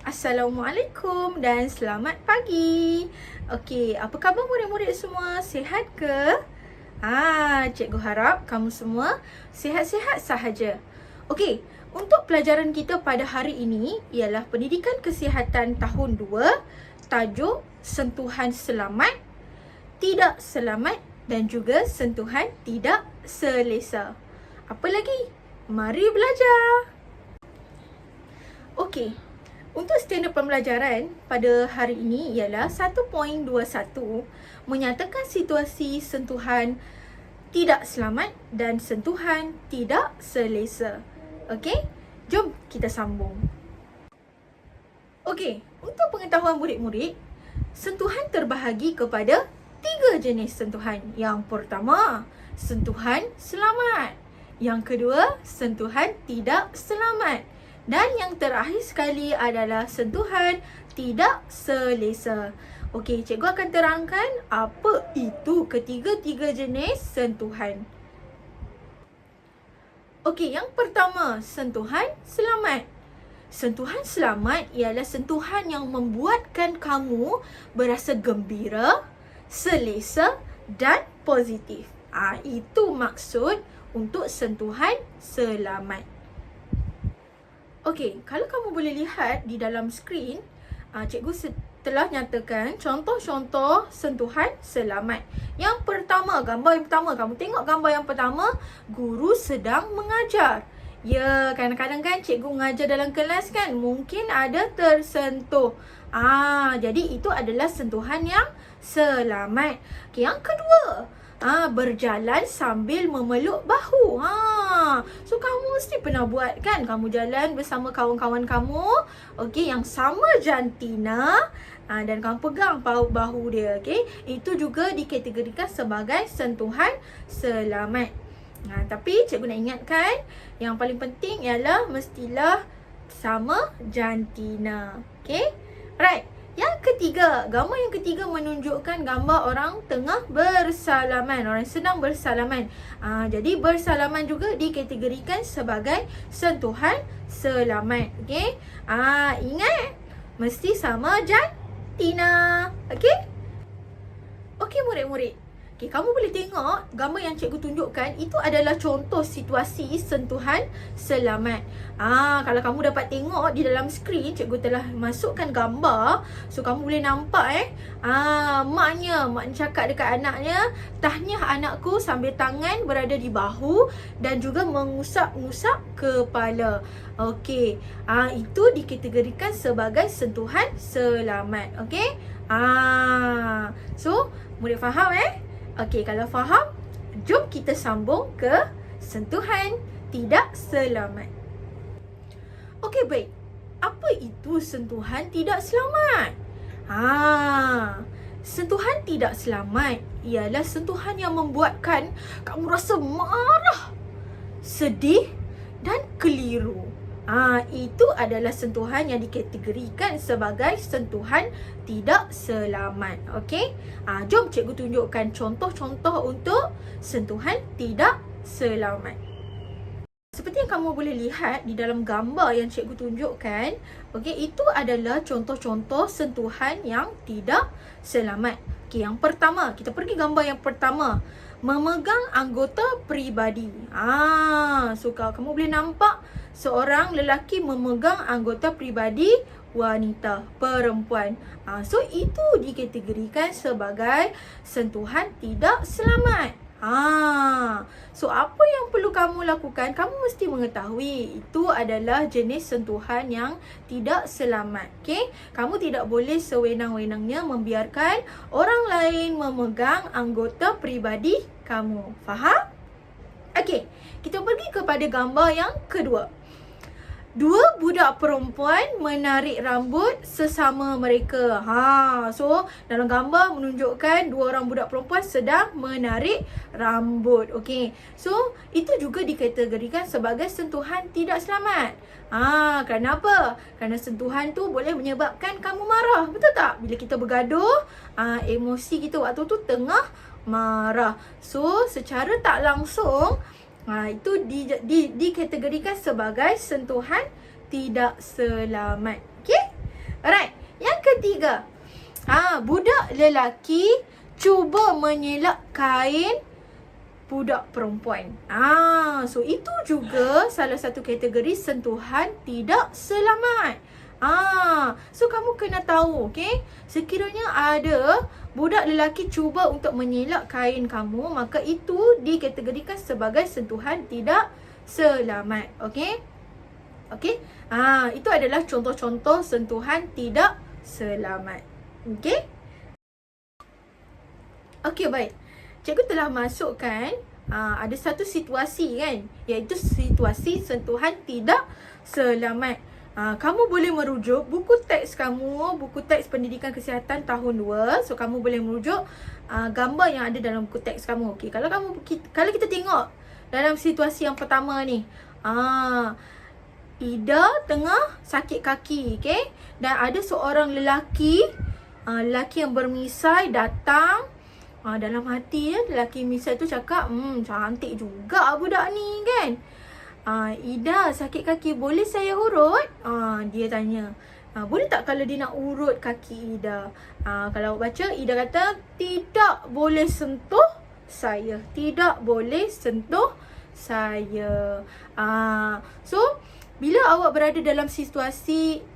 Assalamualaikum dan selamat pagi. Okey, apa khabar murid-murid semua? Sihat ke? Cikgu harap kamu semua sihat-sihat sahaja. Okey, untuk pelajaran kita pada hari ini ialah Pendidikan Kesihatan tahun 2, tajuk Sentuhan Selamat, Tidak Selamat dan juga Sentuhan Tidak Selesa. Apa lagi? Mari belajar. Okey, untuk standard pembelajaran pada hari ini ialah 1.21 menyatakan situasi sentuhan tidak selamat dan sentuhan tidak selesa. Okey, jom kita sambung. Okey, untuk pengetahuan murid-murid, sentuhan terbahagi kepada 3 jenis sentuhan. Yang pertama, sentuhan selamat. Yang kedua, sentuhan tidak selamat. Dan yang terakhir sekali adalah sentuhan tidak selesa. Okey, cikgu akan terangkan apa itu ketiga-tiga jenis sentuhan. Okey, yang pertama, sentuhan selamat. Sentuhan selamat ialah sentuhan yang membuatkan kamu berasa gembira, selesa dan positif. Itu maksud untuk sentuhan selamat. Okey, kalau kamu boleh lihat di dalam skrin, cikgu telah nyatakan contoh-contoh sentuhan selamat. Yang pertama, gambar yang pertama, kamu tengok gambar yang pertama, guru sedang mengajar. Ya, kadang-kadang kan cikgu mengajar dalam kelas kan, mungkin ada tersentuh. Jadi itu adalah sentuhan yang selamat. Okey, yang kedua, berjalan sambil memeluk bahu. So kamu mesti pernah buat kan? Kamu jalan bersama kawan-kawan kamu, okey, yang sama jantina, dan kamu pegang bahu dia, okey. Itu juga dikategorikan sebagai sentuhan selamat. Tapi cikgu nak ingatkan, yang paling penting ialah mestilah sama jantina. Okey? Right. Yang ketiga, gambar yang ketiga menunjukkan gambar orang tengah bersalaman, orang sedang bersalaman. Jadi bersalaman juga dikategorikan sebagai sentuhan selamat. Okey? Ingat, mesti sama jantina. Okey? Okey murid-murid. Okay, kamu boleh tengok gambar yang cikgu tunjukkan, itu adalah contoh situasi sentuhan selamat. Kalau kamu dapat tengok di dalam skrin, cikgu telah masukkan gambar. So kamu boleh nampak mak cakap dekat anaknya, tahniah anakku, sambil tangan berada di bahu dan juga mengusap-ngusap kepala. Okey, itu dikategorikan sebagai sentuhan selamat. Okey? So murid faham Okey, kalau faham, jom kita sambung ke sentuhan tidak selamat. Okey, baik. Apa itu sentuhan tidak selamat? Sentuhan tidak selamat ialah sentuhan yang membuatkan kamu rasa marah, sedih dan keliru. Itu adalah sentuhan yang dikategorikan sebagai sentuhan tidak selamat. Okey? Jom cikgu tunjukkan contoh-contoh untuk sentuhan tidak selamat. Seperti yang kamu boleh lihat di dalam gambar yang cikgu tunjukkan, okey, itu adalah contoh-contoh sentuhan yang tidak selamat. Okey, yang pertama, kita pergi gambar yang pertama. Memegang anggota peribadi. So kamu boleh nampak seorang lelaki memegang anggota peribadi wanita, perempuan. So itu dikategorikan sebagai sentuhan tidak selamat. So apa yang perlu kamu lakukan? Kamu mesti mengetahui itu adalah jenis sentuhan yang tidak selamat. Okey? Kamu tidak boleh sewenang-wenangnya membiarkan orang lain memegang anggota peribadi kamu. Faham? Okey, kita pergi kepada gambar yang kedua. Dua budak perempuan menarik rambut sesama mereka. So dalam gambar menunjukkan dua orang budak perempuan sedang menarik rambut. Okey. So itu juga dikategorikan sebagai sentuhan tidak selamat. Kenapa? Kerana sentuhan tu boleh menyebabkan kamu marah. Betul tak? Bila kita bergaduh, emosi kita waktu tu tengah marah. So secara tak langsung itu dikategorikan sebagai sentuhan tidak selamat. Okey? Alright. Yang ketiga. Budak lelaki cuba menyelak kain budak perempuan. So itu juga salah satu kategori sentuhan tidak selamat. So kamu kena tahu, okay? Sekiranya ada budak lelaki cuba untuk menyelak kain kamu, maka itu dikategorikan sebagai sentuhan tidak selamat, okay? Okay? Itu adalah contoh-contoh sentuhan tidak selamat. Okay? Okay, baik. Cikgu telah masukkan ada satu situasi kan, iaitu situasi sentuhan tidak selamat. Kamu boleh merujuk buku teks kamu, buku teks pendidikan kesihatan tahun 2. So kamu boleh merujuk gambar yang ada dalam buku teks kamu. Okey, kalau kita tengok dalam situasi yang pertama ni, Ida tengah sakit kaki, okey? Dan ada seorang lelaki yang bermisai datang. Dalam hati lelaki misai tu cakap, cantik juga budak ni kan. Ida sakit kaki, boleh saya urut? Dia tanya, boleh tak kalau dia nak urut kaki Ida? Kalau awak baca, Ida kata, tidak boleh sentuh saya. Tidak boleh sentuh saya. So, bila awak berada dalam situasi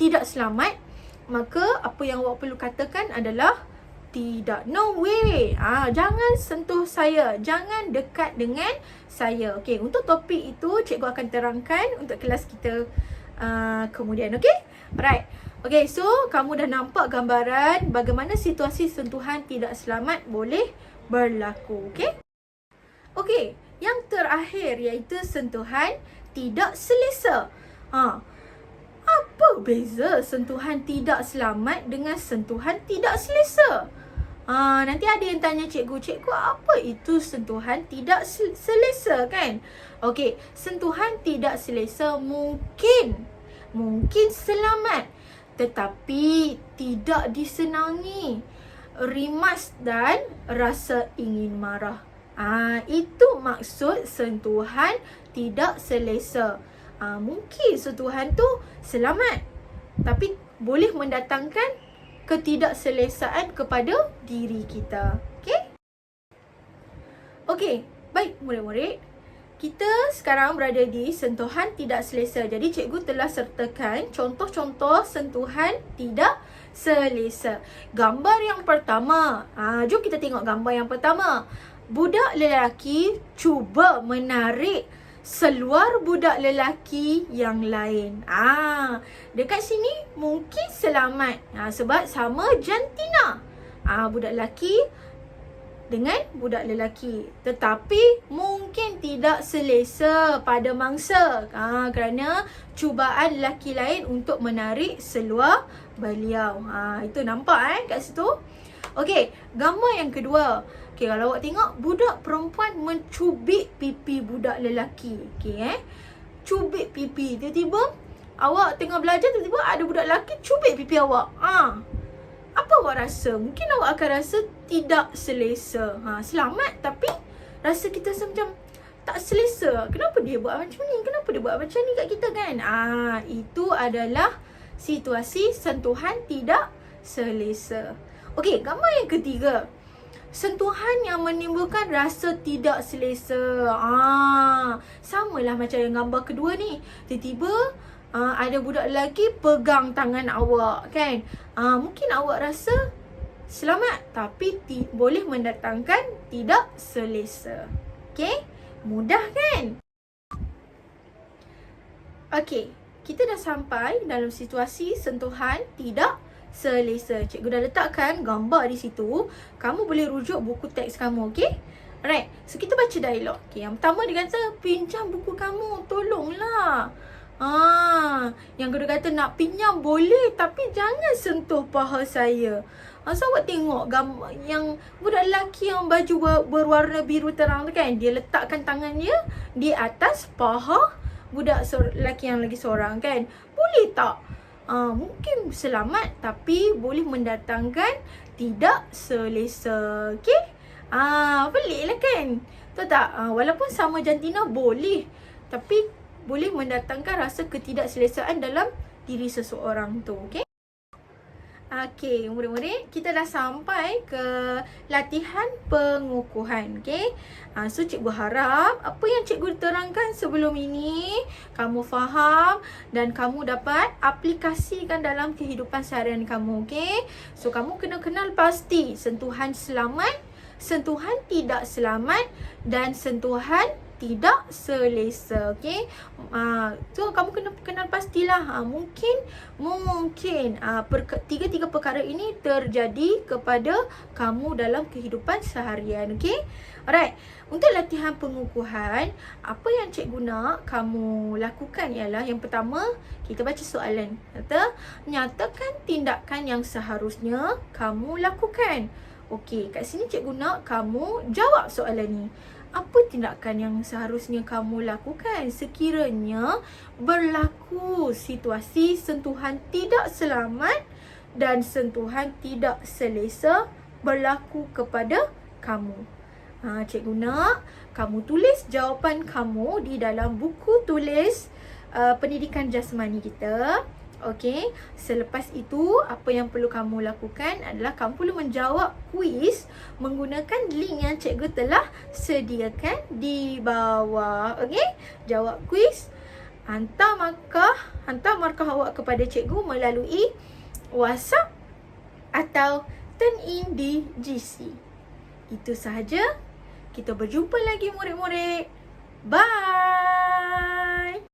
tidak selamat, maka apa yang awak perlu katakan adalah tidak, no way. Jangan sentuh saya, jangan dekat dengan saya. Okey, untuk topik itu cikgu akan terangkan untuk kelas kita kemudian. Okey, alright. Okey, so kamu dah nampak gambaran bagaimana situasi sentuhan tidak selamat boleh berlaku. Okey. Okey, yang terakhir iaitu sentuhan tidak selesa. Apa beza sentuhan tidak selamat dengan sentuhan tidak selesa? Nanti ada yang tanya cikgu, apa itu sentuhan tidak selesa kan? Okey, sentuhan tidak selesa mungkin selamat, tetapi tidak disenangi, rimas dan rasa ingin marah. Itu maksud sentuhan tidak selesa. Mungkin sentuhan tu selamat, tapi boleh mendatangkan ketidakselesaan kepada diri kita. Okey? Okey, baik murid-murid. Kita sekarang berada di sentuhan tidak selesa. Jadi cikgu telah sertakan contoh-contoh sentuhan tidak selesa. Gambar yang pertama. Jom kita tengok gambar yang pertama. Budak lelaki cuba menarik seluar budak lelaki yang lain. Dekat sini mungkin selamat. Sebab sama jantina. Budak lelaki dengan budak lelaki. Tetapi mungkin tidak selesa pada mangsa. Kerana cubaan lelaki lain untuk menarik seluar beliau. Itu nampak kat situ. Okey, gambar yang kedua. Okey, kalau awak tengok budak perempuan mencubit pipi budak lelaki. Okey, cubit pipi. Tiba-tiba awak tengah belajar, tiba-tiba ada budak lelaki cubit pipi awak. Apa awak rasa? Mungkin awak akan rasa tidak selesa. Selamat tapi rasa kita rasa macam tak selesa. Kenapa dia buat macam ni? Kenapa dia buat macam ni kat kita kan? Itu adalah situasi sentuhan tidak selesa. Okey, gambar yang ketiga. Sentuhan yang menimbulkan rasa tidak selesa. Samalah macam yang gambar kedua ni. Tiba-tiba ada budak lelaki pegang tangan awak kan. Mungkin awak rasa selamat tapi boleh mendatangkan tidak selesa. Okey? Mudah kan? Okey, kita dah sampai dalam situasi sentuhan tidak selesa. Cikgu dah letakkan gambar di situ. Kamu boleh rujuk buku teks kamu, okey? Alright. So kita baca dialog. Okey, yang pertama dia kata, "Pinjam buku kamu, tolonglah." Yang kedua kata, "Nak pinjam boleh tapi jangan sentuh paha saya." So awak tengok gambar yang budak lelaki yang baju berwarna biru terang tu kan, dia letakkan tangannya di atas paha budak lelaki yang lagi seorang kan. Boleh tak? Mungkin selamat tapi boleh mendatangkan tidak selesa. Okey? Peliklah kan? Tahu tak? Walaupun sama jantina boleh, tapi boleh mendatangkan rasa ketidakselesaan dalam diri seseorang tu. Okey? Okey, murid-murid, kita dah sampai ke latihan pengukuhan. Okey. So cikgu harap apa yang cikgu terangkan sebelum ini kamu faham dan kamu dapat aplikasikan dalam kehidupan seharian kamu. Okey. So kamu kena kenal pasti sentuhan selamat, sentuhan tidak selamat dan sentuhan tidak selesa. Okey. So kamu kena kenal pastilah. Mungkin tiga perkara ini terjadi kepada kamu dalam kehidupan seharian. Okey. Alright. Untuk latihan pengukuhan, apa yang cikgu nak kamu lakukan ialah yang pertama, kita baca soalan. Nyatakan tindakan yang seharusnya kamu lakukan. Okey, kat sini cikgu nak kamu jawab soalan ni. Apa tindakan yang seharusnya kamu lakukan sekiranya berlaku situasi sentuhan tidak selamat dan sentuhan tidak selesa berlaku kepada kamu? Cikgu nak kamu tulis jawapan kamu di dalam buku tulis pendidikan jasmani kita. Okey, selepas itu apa yang perlu kamu lakukan adalah kamu perlu menjawab kuis menggunakan link yang cikgu telah sediakan di bawah. Okey, jawab kuis, hantar markah awak kepada cikgu melalui WhatsApp atau turn in di GC. Itu sahaja. Kita berjumpa lagi murid-murid. Bye.